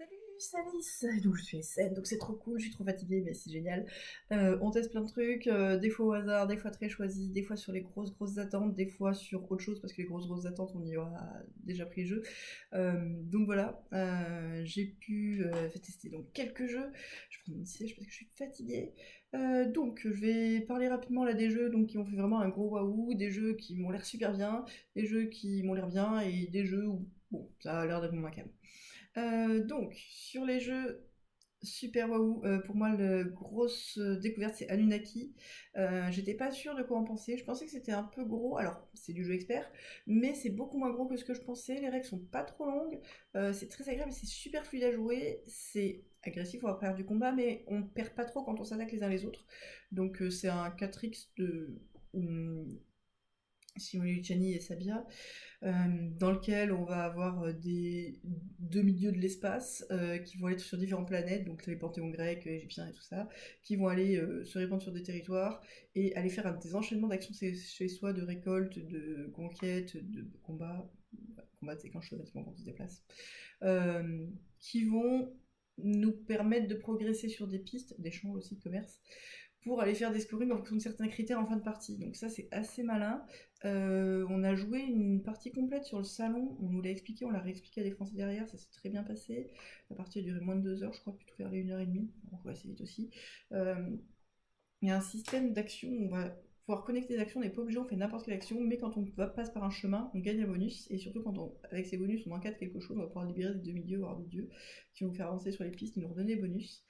Salut, c'est Alice. Donc je suis SN, donc c'est trop cool, je suis trop fatiguée, mais c'est génial. On teste plein de trucs, des fois au hasard, des fois très choisis, des fois sur les grosses attentes, des fois sur autre chose, parce que les grosses attentes, on y aura déjà pris le jeu. Donc voilà, j'ai pu tester donc quelques jeux. Je prends mon siège parce que je suis fatiguée. Donc je vais parler rapidement là des jeux donc, qui ont fait vraiment un gros waouh, des jeux qui m'ont l'air super bien, des jeux qui m'ont l'air bien, et des jeux où, bon, ça a l'air d'être mon macam. Donc, sur les jeux super waouh, pour moi, la grosse découverte, c'est Anunnaki. J'étais pas sûre de quoi en penser. Je pensais que c'était un peu gros. Alors, c'est du jeu expert, mais c'est beaucoup moins gros que ce que je pensais. Les règles sont pas trop longues. C'est très agréable, c'est super fluide à jouer. C'est agressif, on va faire du combat, mais on perd pas trop quand on s'attaque les uns les autres. Donc, c'est un 4X de. Simone Luciani et Sabia, dans lequel on va avoir des demi-dieux de l'espace qui vont être sur différentes planètes, donc les panthéons grecs, égyptiens et tout ça, qui vont aller se répandre sur des territoires et aller faire des enchaînements d'actions chez soi, de récolte, de conquête, de combat. Combat, c'est quand je automatiquement quand on se déplace, qui vont nous permettre de progresser sur des pistes, d'échange aussi, de commerce, pour aller faire des scorings en fonction de certains critères en fin de partie. Donc ça, c'est assez malin. On a joué une partie complète sur le salon, on nous l'a expliqué, on l'a réexpliqué à des Français derrière, ça s'est très bien passé. La partie a duré moins de 2 heures, je crois, plutôt vers les 1h30, on joue assez vite aussi. Il y a un système d'action où on va pouvoir connecter des actions, on n'est pas obligé, on fait n'importe quelle action, mais quand on passe par un chemin, on gagne un bonus, et surtout avec ces bonus, on encadre quelque chose, on va pouvoir libérer des demi-dieux, voire des dieux, qui vont nous faire avancer sur les pistes et nous redonner des bonus.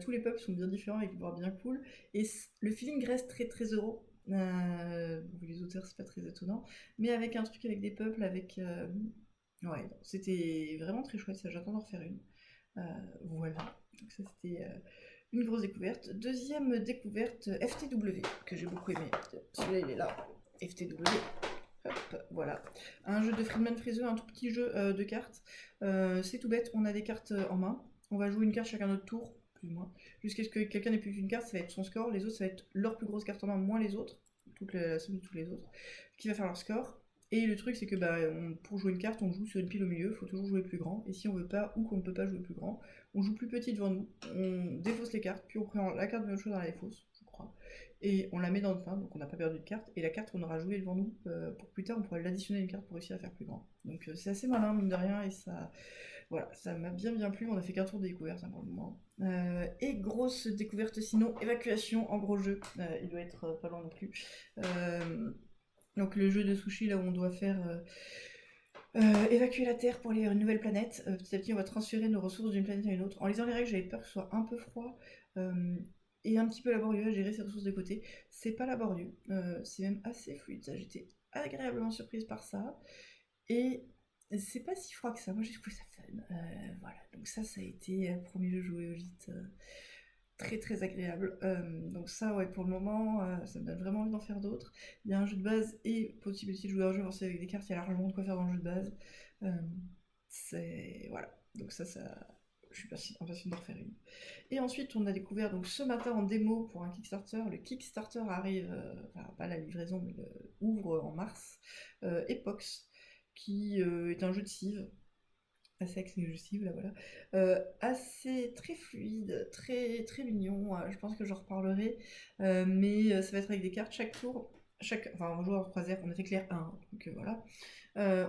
Tous les peuples sont bien différents et voire bien cool, et le feeling reste très euro. Les auteurs, c'est pas très étonnant, mais avec un truc avec des peuples, avec. Ouais, c'était vraiment très chouette, ça, j'attends d'en refaire une. Voilà, donc ça c'était une grosse découverte. Deuxième découverte, FTW, que j'ai beaucoup aimé. Celui-là, il est là. FTW. Hop, voilà. Un jeu de Friedman Freezer, un tout petit jeu de cartes. C'est tout bête, on a des cartes en main. On va jouer une carte chacun notre tour, plus ou moins. Jusqu'à ce que quelqu'un n'ait plus qu'une carte, ça va être son score. Les autres, ça va être leur plus grosse carte en main, moins les autres. Toute la somme de tous les autres. Qui va faire leur score. Et le truc, c'est que pour jouer une carte, on joue sur une pile au milieu, il faut toujours jouer plus grand. Et si on veut pas, ou qu'on ne peut pas jouer plus grand, on joue plus petit devant nous, on défausse les cartes, puis on prend la carte de notre choix dans la défausse, je crois, et on la met dans notre main, donc on n'a pas perdu de carte, et la carte qu'on aura jouée devant nous, pour plus tard, on pourra l'additionner à une carte pour réussir à faire plus grand. Donc c'est assez malin, mine de rien, et ça, voilà, ça m'a bien plu, on a fait qu'un tour de découverte pour le moment. Et grosse découverte sinon, évacuation en gros jeu, il doit être pas loin non plus. Donc le jeu de sushi là où on doit faire évacuer la Terre pour aller vers une nouvelle planète. Petit à petit, on va transférer nos ressources d'une planète à une autre. En lisant les règles, j'avais peur que ce soit un peu froid et un petit peu laborieux à gérer ces ressources de côté. C'est pas laborieux, c'est même assez fluide. Ça, j'étais agréablement surprise par ça. Et c'est pas si froid que ça. Moi, j'ai trouvé ça fun. Voilà. Donc ça a été le premier jeu joué au gîte. Très agréable. Donc ça, ouais, pour le moment, ça me donne vraiment envie d'en faire d'autres. Il y a un jeu de base et possibilité de jouer à un jeu avancé avec des cartes, il y a largement de quoi faire dans le jeu de base. Euh, c'est... Voilà. Donc je suis impatiente d'en refaire une. Et ensuite, on a découvert donc ce matin en démo pour un Kickstarter. Le Kickstarter arrive, enfin pas la livraison, mais ouvre en mars. Epox, qui est un jeu de Civ assez accessible, là voilà. Assez très fluide, très mignon, je pense que j'en reparlerai. Mais ça va être avec des cartes chaque tour. Enfin, on joue en croisière, on a fait clair 1, donc voilà.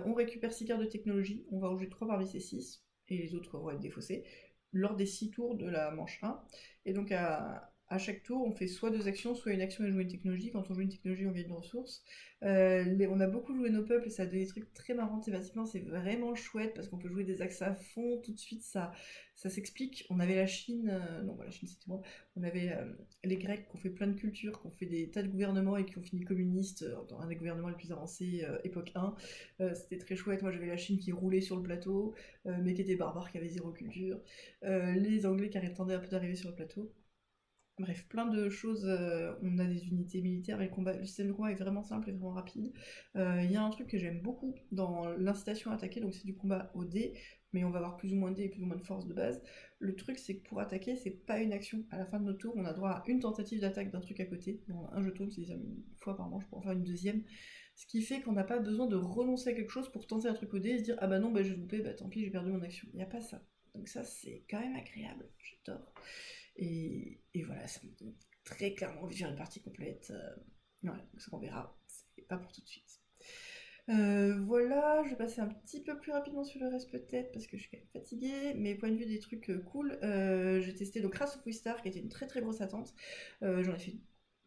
On récupère 6 cartes de technologie, on va en jouer 3 parmi ces 6, et les autres vont être défaussés, lors des 6 tours de la manche 1. Et donc à chaque tour, on fait soit 2 actions, soit une action et jouer une technologie. Quand on joue une technologie, on gagne une ressource. On a beaucoup joué nos peuples et ça a donné des trucs très marrants thématiquement, c'est vraiment chouette parce qu'on peut jouer des axes à fond, tout de suite ça s'explique. On avait la Chine, non, la Chine c'était moi, on avait les Grecs qui ont fait plein de cultures, qui ont fait des tas de gouvernements et qui ont fini communistes, dans un des gouvernements les plus avancés, époque 1. C'était très chouette, moi j'avais la Chine qui roulait sur le plateau, mais qui était barbare, qui avait zéro culture, les Anglais qui attendaient un peu d'arriver sur le plateau. Bref, plein de choses. On a des unités militaires et le système de combat est vraiment simple et vraiment rapide. Il y a un truc que j'aime beaucoup dans l'incitation à attaquer, donc c'est du combat au dé, mais on va avoir plus ou moins de dés et plus ou moins de force de base. Le truc, c'est que pour attaquer, c'est pas une action. À la fin de notre tour, on a droit à une tentative d'attaque d'un truc à côté. Bon, un jeton, c'est une fois par manche pour en faire une deuxième. Ce qui fait qu'on n'a pas besoin de renoncer à quelque chose pour tenter un truc au dé et se dire ah bah non, bah j'ai loupé, bah tant pis, j'ai perdu mon action. Il n'y a pas ça. Donc ça, c'est quand même agréable, j'adore. Et voilà, ça me donne très clairement envie de faire une partie complète. Ouais, donc ça on verra, c'est pas pour tout de suite. Voilà, je vais passer un petit peu plus rapidement sur le reste peut-être parce que je suis quand même fatiguée, mais point de vue des trucs cool, j'ai testé donc Crash of Wistar qui était une très très grosse attente. J'en ai fait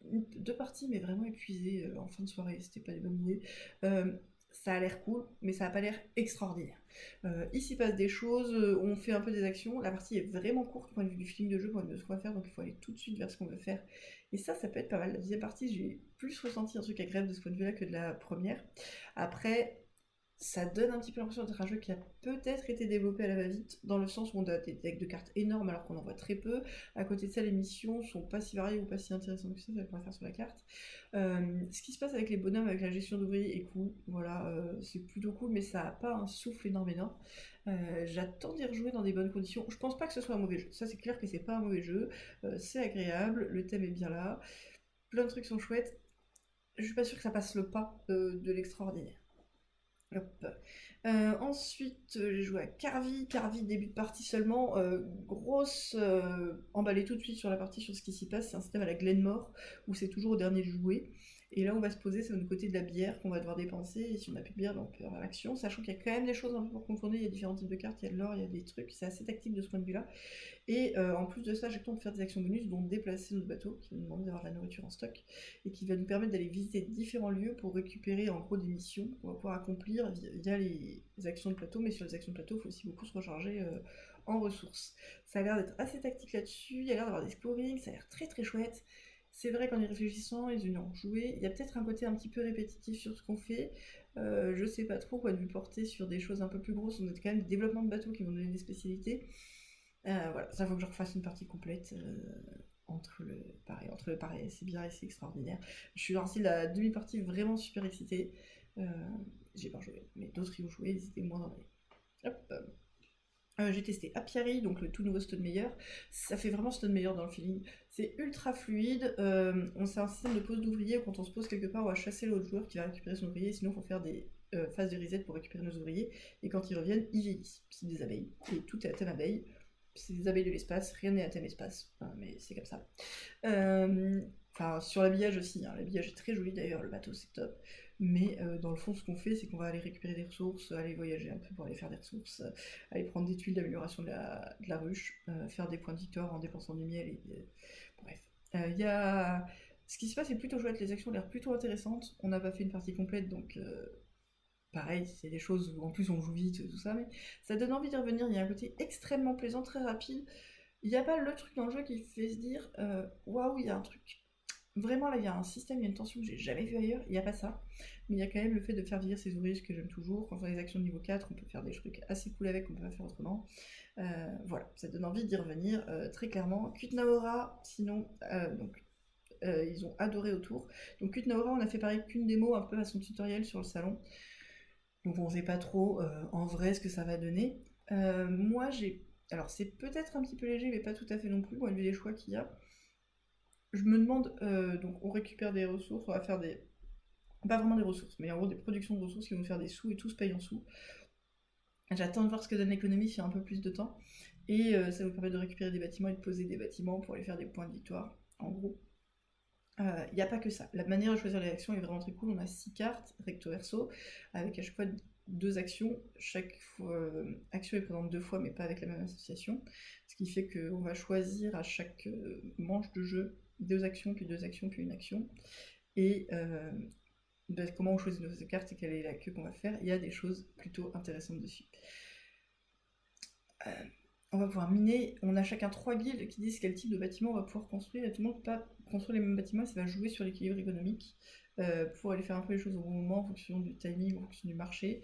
deux parties mais vraiment épuisées en fin de soirée, c'était pas des bonnes idées. Ça a l'air cool, mais ça a pas l'air extraordinaire. Il s'y passe des choses, on fait un peu des actions, la partie est vraiment courte point de vue du feeling de jeu, point de vue de ce qu'on va faire, donc il faut aller tout de suite vers ce qu'on veut faire. Et ça peut être pas mal. La deuxième partie, j'ai plus ressenti un truc agréable de ce point de vue-là que de la première. Après, ça donne un petit peu l'impression d'être un jeu qui a peut-être été développé à la va-vite, dans le sens où on a des decks de cartes énormes alors qu'on en voit très peu. À côté de ça, les missions sont pas si variées ou pas si intéressantes que ça qu'on va faire sur la carte. Ce qui se passe avec les bonhommes, avec la gestion d'ouvriers est cool, voilà, c'est plutôt cool, mais ça a pas un souffle énorme. J'attends d'y rejouer dans des bonnes conditions. Je pense pas que ce soit un mauvais jeu, ça c'est clair que c'est pas un mauvais jeu, c'est agréable, le thème est bien là, plein de trucs sont chouettes, je suis pas sûre que ça passe le pas de l'extraordinaire. Hop. Ensuite, j'ai joué à Carvi. Carvi, début de partie seulement. Grosse. Emballé tout de suite sur la partie, sur ce qui s'y passe. C'est un système à la Glenmore, où c'est toujours au dernier jouet. Et là, on va se poser, c'est du côté de la bière qu'on va devoir dépenser. Et si on n'a plus de bière, ben, on peut avoir l'action. Sachant qu'il y a quand même des choses un peu pour contourner. Il y a différents types de cartes, il y a de l'or, il y a des trucs. C'est assez tactique de ce point de vue-là. Et en plus de ça, j'ai le temps de faire des actions bonus, dont déplacer notre bateau, qui va nous demander d'avoir de la nourriture en stock, et qui va nous permettre d'aller visiter différents lieux pour récupérer en gros des missions qu'on va pouvoir accomplir via les actions de plateau, mais sur les actions de plateau, il faut aussi beaucoup se recharger en ressources. Ça a l'air d'être assez tactique là-dessus, il y a l'air d'avoir des scorings, ça a l'air très très chouette. C'est vrai qu'en y réfléchissant, les unions joués, il y a peut-être un côté un petit peu répétitif sur ce qu'on fait. Je sais pas trop quoi lui porter sur des choses un peu plus grosses. On a quand même des développements de bateaux qui vont donner des spécialités. Voilà, ça faut que je refasse une partie complète entre le pareil, c'est bien et c'est extraordinaire. Je suis lancée la demi-partie vraiment super excitée. J'ai pas joué, mais d'autres y ont joué, n'hésitez moins d'en aller. Hop. J'ai testé Apiary, donc le tout nouveau Stone Meyer. Ça fait vraiment Stone Meyer dans le feeling. C'est ultra fluide. C'est un système de pose d'ouvriers où quand on se pose quelque part, on va chasser l'autre joueur qui va récupérer son ouvrier. Sinon, il faut faire des phases de reset pour récupérer nos ouvriers. Et quand ils reviennent, ils vieillissent. C'est des abeilles. Et tout est à thème abeille. C'est des abeilles de l'espace. Rien n'est à thème espace. Mais c'est comme ça. Enfin, sur l'habillage aussi. Hein. L'habillage est très joli d'ailleurs. Le bateau, c'est top. Mais dans le fond, ce qu'on fait, c'est qu'on va aller récupérer des ressources, aller voyager un peu pour aller faire des ressources, aller prendre des tuiles d'amélioration de la ruche, faire des points de victoire en dépensant du miel. Bref. Y a... Ce qui se passe est plutôt chouette, les actions ont l'air plutôt intéressantes. On n'a pas fait une partie complète, donc pareil, c'est des choses où en plus on joue vite, tout ça, mais ça donne envie d'y revenir. Il y a un côté extrêmement plaisant, très rapide. Il n'y a pas le truc dans le jeu qui fait se dire waouh, il y a un truc. Vraiment, là, il y a un système, il y a une tension que j'ai jamais vue ailleurs, il n'y a pas ça. Mais il y a quand même le fait de faire vieillir ses ouvriers, ce que j'aime toujours. Quand on fait des actions de niveau 4, on peut faire des trucs assez cool avec, on peut pas faire autrement. Voilà, ça donne envie d'y revenir, très clairement. Kutnaora, sinon, ils ont adoré autour. Donc Kutnaora, on a fait pareil qu'une démo, un peu à son tutoriel sur le salon. Donc on sait pas trop en vrai ce que ça va donner. Moi, alors c'est peut-être un petit peu léger, mais pas tout à fait non plus, point de vue des choix qu'il y a. Je me demande, donc on récupère des ressources, on va faire des... Pas vraiment des ressources, mais en gros des productions de ressources qui vont faire des sous et tout se paye en sous. J'attends de voir ce que donne l'économie sur un peu plus de temps. Et ça vous permet de récupérer des bâtiments et de poser des bâtiments pour aller faire des points de victoire, en gros. Il n'y a pas que ça. La manière de choisir les actions est vraiment très cool. On a 6 cartes, recto verso, avec à chaque fois 2 actions. Chaque action est présente 2 fois, mais pas avec la même association. Ce qui fait qu'on va choisir à chaque manche de jeu 2 actions, puis 2 actions, puis une action. Et comment on choisit nos cartes et quelle est la queue qu'on va faire, il y a des choses plutôt intéressantes dessus. On va pouvoir miner, on a chacun 3 guildes qui disent quel type de bâtiment on va pouvoir construire, et tout le monde peut pas construire les mêmes bâtiments, ça va jouer sur l'équilibre économique, pour aller faire un peu les choses au bon moment, en fonction du timing, en fonction du marché.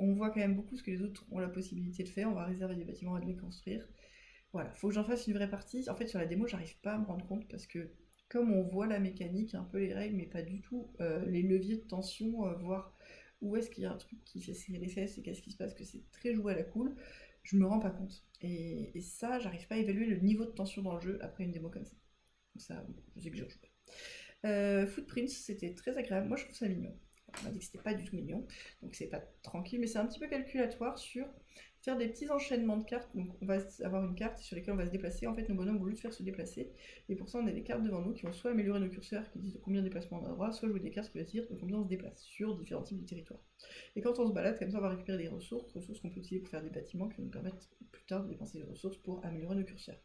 On voit quand même beaucoup ce que les autres ont la possibilité de faire, on va réserver des bâtiments à les construire. Voilà, faut que j'en fasse une vraie partie. En fait, sur la démo, j'arrive pas à me rendre compte, parce que comme on voit la mécanique, un peu les règles, mais pas du tout les leviers de tension, voir où est-ce qu'il y a un truc qui fait serrer les fesses et qu'est-ce qui se passe, que c'est très joué à la cool, je me rends pas compte. Et ça, j'arrive pas à évaluer le niveau de tension dans le jeu après une démo comme ça. Donc ça, je sais que j'ai rejoué. Footprints, c'était très agréable. Moi, je trouve ça mignon. On m'a dit que c'était pas du tout mignon, donc c'est pas tranquille, mais c'est un petit peu calculatoire sur faire des petits enchaînements de cartes. Donc on va avoir une carte sur laquelle on va se déplacer. En fait, nos bonhommes vont juste faire se déplacer. Et pour ça, on a des cartes devant nous qui vont soit améliorer nos curseurs, qui disent de combien de déplacements on a droit, soit jouer des cartes qui vont dire de combien on se déplace sur différents types de territoires. Et quand on se balade, comme ça, on va récupérer des ressources qu'on peut utiliser pour faire des bâtiments qui vont nous permettre plus tard de dépenser des ressources pour améliorer nos curseurs.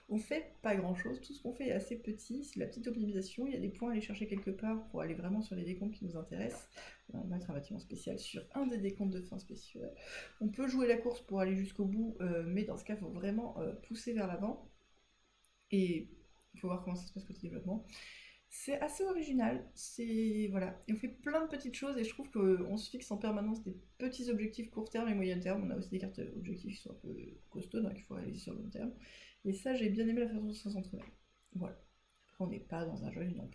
On fait pas grand chose, tout ce qu'on fait est assez petit, c'est la petite optimisation, il y a des points à aller chercher quelque part pour aller vraiment sur les décomptes qui nous intéressent. On va mettre un bâtiment spécial sur un des décomptes de fin spéciaux. On peut jouer la course pour aller jusqu'au bout, mais dans ce cas, il faut vraiment pousser vers l'avant. Et il faut voir comment ça se passe côté développement. C'est assez original, voilà. Et on fait plein de petites choses et je trouve qu'on se fixe en permanence des petits objectifs court terme et moyen terme. On a aussi des cartes objectifs qui sont un peu costauds, donc il faut réaliser sur le long terme. Et ça, j'ai bien aimé la façon dont ça s'entremêle. Voilà. Après, on n'est pas dans un jeu non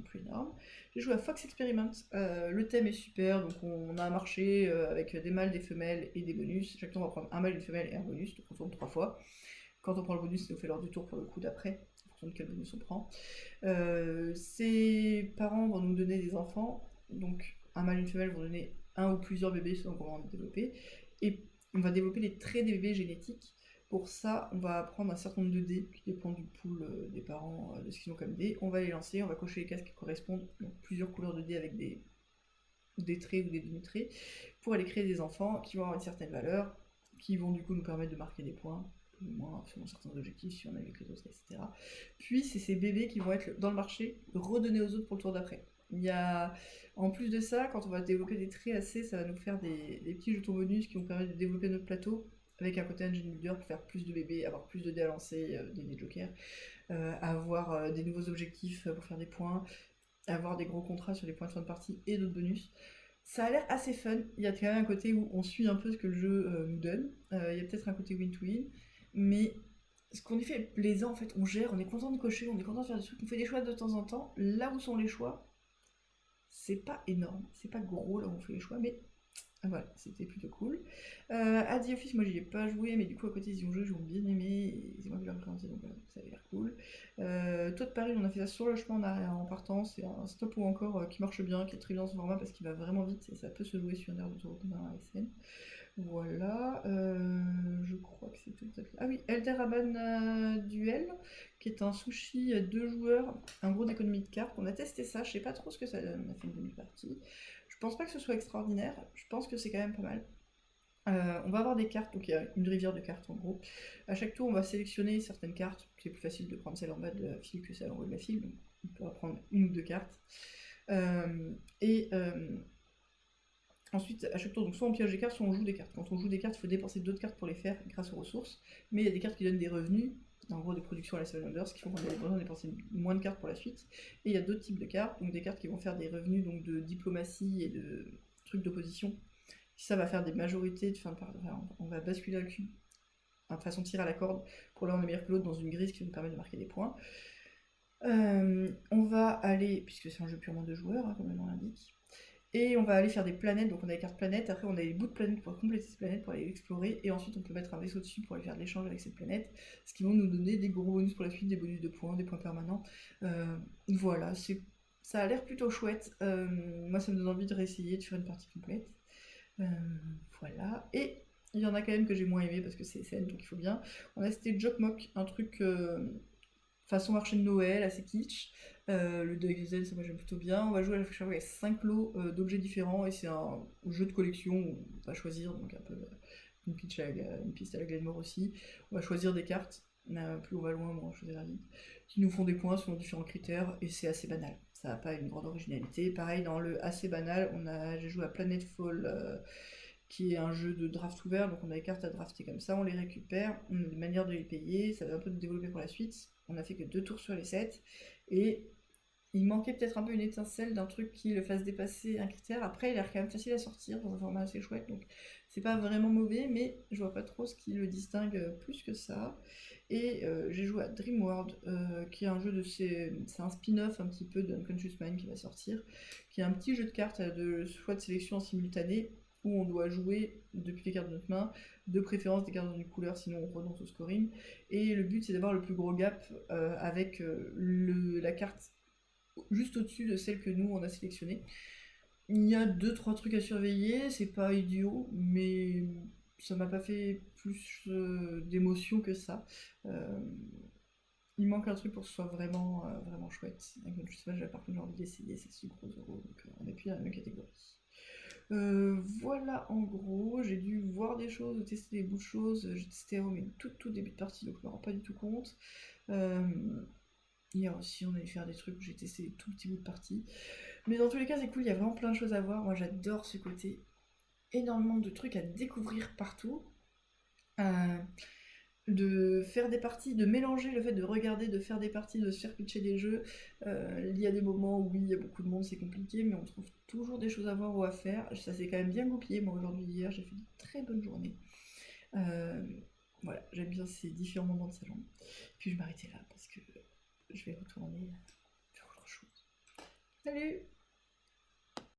plus énorme. J'ai joué à Fox Experiment. Le thème est super, donc on a un marché avec des mâles, des femelles et des bonus. Chaque tour, on va prendre un mâle, une femelle et un bonus, donc on tourne 3 fois. Quand on prend le bonus, ça nous fait l'heure du tour pour le coup d'après, en fonction de quel bonus on prend. Ses parents vont nous donner des enfants, donc un mâle et une femelle vont donner un ou plusieurs bébés selon comment on va développer, et on va développer les traits des bébés génétiques. Pour ça, on va prendre un certain nombre de dés qui dépend du pool des parents, de ce qu'ils ont comme dés. On va les lancer, on va cocher les cases qui correspondent, donc plusieurs couleurs de dés avec des traits ou des demi-traits, pour aller créer des enfants qui vont avoir une certaine valeur, qui vont du coup nous permettre de marquer des points, plus ou moins, selon certains objectifs, si on a avec les autres, etc. Puis c'est ces bébés qui vont être dans le marché, redonnés aux autres pour le tour d'après. Il y a, en plus de ça, quand on va développer des traits assez, ça va nous faire des petits jetons bonus qui vont permettre de développer notre plateau, avec un côté engine builder pour faire plus de bébés, avoir plus de dés à lancer, des dés jokers, avoir des nouveaux objectifs pour faire des points, avoir des gros contrats sur les points de fin de partie et d'autres bonus. Ça a l'air assez fun, il y a quand même un côté où on suit un peu ce que le jeu nous donne, il y a peut-être un côté win-to-win, mais ce qu'on y fait est plaisant, en fait, on gère, on est content de cocher, on est content de faire des trucs, on fait des choix de temps en temps, là où sont les choix, c'est pas énorme, c'est pas gros là où on fait les choix, mais voilà, c'était plutôt cool. À The Office, moi j'y ai pas joué, mais du coup à côté ils y ont joué, ils ont bien aimé, et c'est moi qui l'ai représenté, donc voilà, ça avait l'air cool. Toi de Paris, on a fait ça sur le chemin en partant, c'est un stop ou encore qui marche bien, qui est très bien dans son format parce qu'il va vraiment vite et ça peut se jouer sur une aire d'autoroute d'un ASN. Voilà, je crois que c'est tout. Ah oui, Elder Raban Duel, qui est un sushi à 2 joueurs, un gros d'économie de cartes. On a testé ça, je sais pas trop ce que ça donne, on a fait une demi-partie. Je pense pas que ce soit extraordinaire, je pense que c'est quand même pas mal. On va avoir des cartes, donc il y a une rivière de cartes en gros. À chaque tour, on va sélectionner certaines cartes. C'est plus facile de prendre celle en bas de la file que celle en haut de la file, donc on peut prendre une ou deux cartes. Ensuite, à chaque tour, donc soit on piège des cartes, soit on joue des cartes. Quand on joue des cartes, il faut dépenser d'autres cartes pour les faire grâce aux ressources. Mais il y a des cartes qui donnent des revenus, en gros des productions à la Seven ce qui font qu'on a besoin de dépenser moins de cartes pour la suite. Et il y a d'autres types de cartes, donc des cartes qui vont faire des revenus donc de diplomatie et de trucs d'opposition. Ça va faire des majorités, on va basculer avec une façon de tirer à la corde pour l'un on est meilleur que l'autre dans une grille qui nous permet de marquer des points. On va aller, puisque c'est un jeu purement de joueurs, comme le nom l'indique, et on va aller faire des planètes, donc on a des cartes planètes, après on a des bouts de planètes pour compléter ces planètes, pour aller explorer, et ensuite on peut mettre un vaisseau dessus pour aller faire de l'échange avec cette planète, ce qui vont nous donner des gros bonus pour la suite, des bonus de points, des points permanents. Voilà, ça a l'air plutôt chouette. Moi ça me donne envie de réessayer de faire une partie complète. Voilà, et il y en a quand même que j'ai moins aimé parce que c'est SN, donc il faut bien. On a cité Jokmok, un truc façon marché de Noël, assez kitsch. Le deuil des ailes, ça moi j'aime plutôt bien. On va jouer à la chaque fois avec 5 lots d'objets différents et c'est un jeu de collection où on va choisir donc un peu une piste à la Glenmore aussi. On va choisir des cartes, plus on va loin, moins on choisira vite, qui nous font des points selon différents critères et c'est assez banal. Ça n'a pas une grande originalité. Pareil, dans le assez banal, j'ai joué à Planetfall, qui est un jeu de draft ouvert, donc on a des cartes à drafter comme ça, on les récupère, on a des manières de les payer, ça va un peu nous développer pour la suite. On a fait que 2 tours sur les 7, et il manquait peut-être un peu une étincelle d'un truc qui le fasse dépasser un critère. Après, il a l'air quand même facile à sortir dans un format assez chouette, donc c'est pas vraiment mauvais, mais je vois pas trop ce qui le distingue plus que ça. Et j'ai joué à Dreamworld, qui est un jeu c'est un spin-off un petit peu d'Unconscious Mind qui va sortir, qui est un petit jeu de cartes de choix de sélection en simultané, où on doit jouer depuis les cartes de notre main, de préférence des cartes dans une couleur, sinon on renonce au scoring. Et le but c'est d'avoir le plus gros gap avec la carte juste au-dessus de celle que nous on a sélectionnée. Il y a 2-3 trucs à surveiller, c'est pas idiot, mais ça m'a pas fait plus d'émotion que ça. Il manque un truc pour que ce soit vraiment, vraiment chouette. Je sais pas, par contre j'ai envie d'essayer, c'est 6 gros euros, donc on est plus dans la même catégorie. Voilà en gros, j'ai dû voir des choses, tester des bouts de choses, j'ai testé Hero mais tout début de partie, donc je me rends pas du tout compte. Hier aussi on allait faire des trucs où j'ai testé des tout petits bouts de partie. Mais dans tous les cas c'est cool, il y a vraiment plein de choses à voir, moi j'adore ce côté, énormément de trucs à découvrir partout. De faire des parties, de mélanger le fait de regarder, de faire des parties, de se faire pitcher des jeux. Il y a des moments où oui, il y a beaucoup de monde, c'est compliqué, mais on trouve toujours des choses à voir ou à faire. Ça s'est quand même bien goupillé. Moi aujourd'hui, hier, j'ai fait une très bonne journée. Voilà, j'aime bien ces différents moments de salon. Puis je m'arrêtais là parce que je vais retourner faire autre chose. Salut!